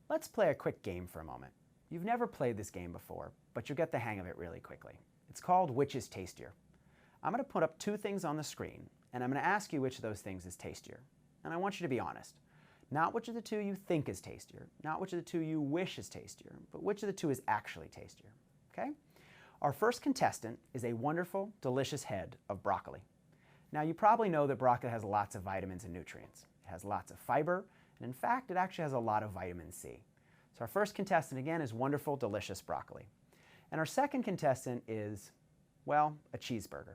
Let's play a quick game for a moment. You've never played this game before, but you'll get the hang of it really quickly. It's called Which is Tastier? I'm going to put up two things on the screen, and I'm going to ask you which of those things is tastier. And I want you to be honest. Not which of the two you think is tastier, not which of the two you wish is tastier, but which of the two is actually tastier. Okay? Our first contestant is a wonderful, delicious head of broccoli. Now, you probably know that broccoli has lots of vitamins and nutrients. It has lots of fiber, and in fact, it actually has a lot of vitamin C. So our first contestant, again, is wonderful, delicious broccoli. And our second contestant is, well, a cheeseburger.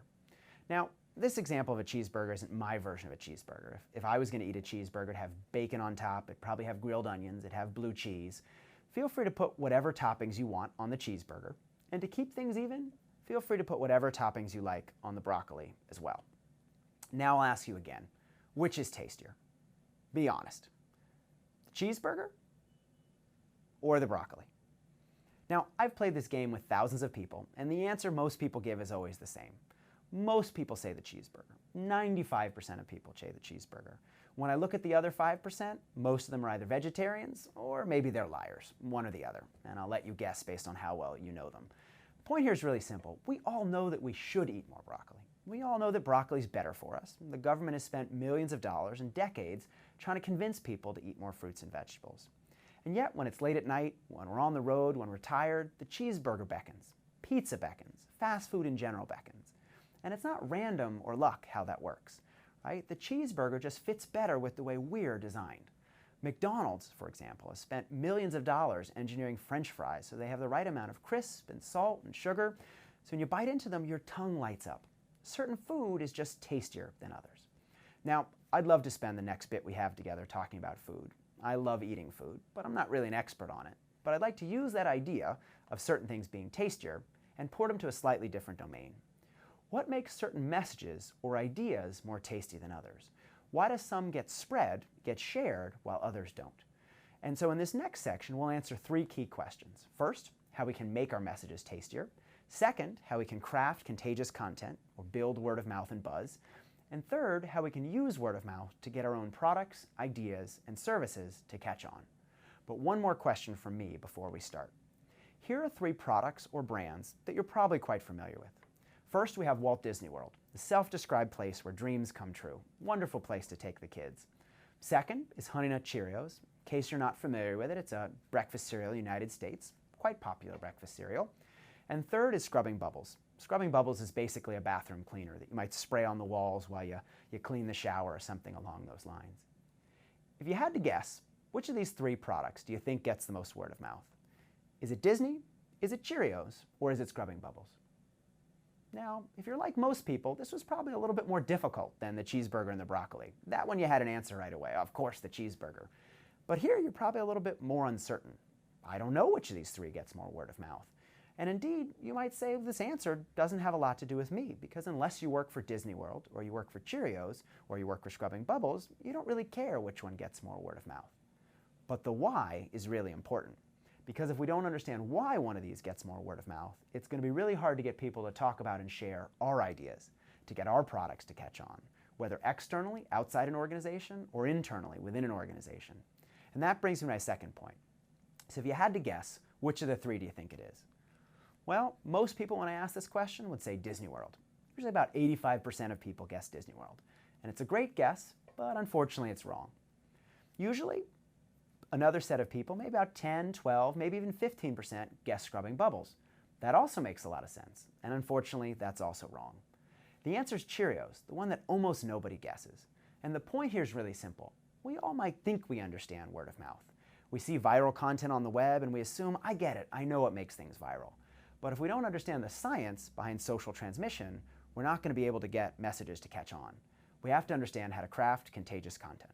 Now, this example of a cheeseburger isn't my version of a cheeseburger. If I was going to eat a cheeseburger, it'd have bacon on top, it'd probably have grilled onions, it'd have blue cheese. Feel free to put whatever toppings you want on the cheeseburger. And to keep things even, feel free to put whatever toppings you like on the broccoli as well. Now I'll ask you again, which is tastier? Be honest. The cheeseburger or the broccoli? Now, I've played this game with thousands of people, and the answer most people give is always the same. Most people say the cheeseburger. 95% of people say the cheeseburger. When I look at the other 5%, most of them are either vegetarians or maybe they're liars, one or the other. And I'll let you guess based on how well you know them. The point here is really simple. We all know that we should eat more broccoli. We all know that broccoli is better for us. The government has spent millions of dollars and decades trying to convince people to eat more fruits and vegetables. And yet, when it's late at night, when we're on the road, when we're tired, the cheeseburger beckons, pizza beckons, fast food in general beckons. And it's not random or luck how that works, right? The cheeseburger just fits better with the way we're designed. McDonald's, for example, has spent millions of dollars engineering French fries so they have the right amount of crisp and salt and sugar. So when you bite into them, your tongue lights up. Certain food is just tastier than others. Now, I'd love to spend the next bit we have together talking about food. I love eating food, but I'm not really an expert on it. But I'd like to use that idea of certain things being tastier and port them to a slightly different domain. What makes certain messages or ideas more tasty than others? Why does some get spread, get shared, while others don't? And so in this next section, we'll answer three key questions. First, how we can make our messages tastier. Second, how we can craft contagious content or build word of mouth and buzz. And third, how we can use word of mouth to get our own products, ideas, and services to catch on. But one more question from me before we start. Here are three products or brands that you're probably quite familiar with. First, we have Walt Disney World, the self-described place where dreams come true. Wonderful place to take the kids. Second is Honey Nut Cheerios. In case you're not familiar with it, it's a breakfast cereal in the United States, quite popular breakfast cereal. And third is Scrubbing Bubbles. Scrubbing Bubbles is basically a bathroom cleaner that you might spray on the walls while you clean the shower or something along those lines. If you had to guess, which of these three products do you think gets the most word of mouth? Is it Disney, is it Cheerios, or is it Scrubbing Bubbles? Now, if you're like most people, this was probably a little bit more difficult than the cheeseburger and the broccoli. That one you had an answer right away, of course, the cheeseburger. But here you're probably a little bit more uncertain. I don't know which of these three gets more word of mouth. And indeed, you might say this answer doesn't have a lot to do with me, because unless you work for Disney World, or you work for Cheerios, or you work for Scrubbing Bubbles, you don't really care which one gets more word of mouth. But the why is really important, because if we don't understand why one of these gets more word of mouth, it's going to be really hard to get people to talk about and share our ideas, to get our products to catch on, whether externally, outside an organization, or internally, within an organization. And that brings me to my second point. So if you had to guess, which of the three do you think it is? Well, most people, when I ask this question, would say Disney World. Usually about 85% of people guess Disney World. And it's a great guess, but unfortunately it's wrong. Usually, another set of people, maybe about 10, 12, maybe even 15% guess Scrubbing Bubbles. That also makes a lot of sense, and unfortunately, that's also wrong. The answer is Cheerios, the one that almost nobody guesses. And the point here is really simple. We all might think we understand word of mouth. We see viral content on the web and we assume, I get it, I know what makes things viral. But if we don't understand the science behind social transmission, we're not going to be able to get messages to catch on. We have to understand how to craft contagious content.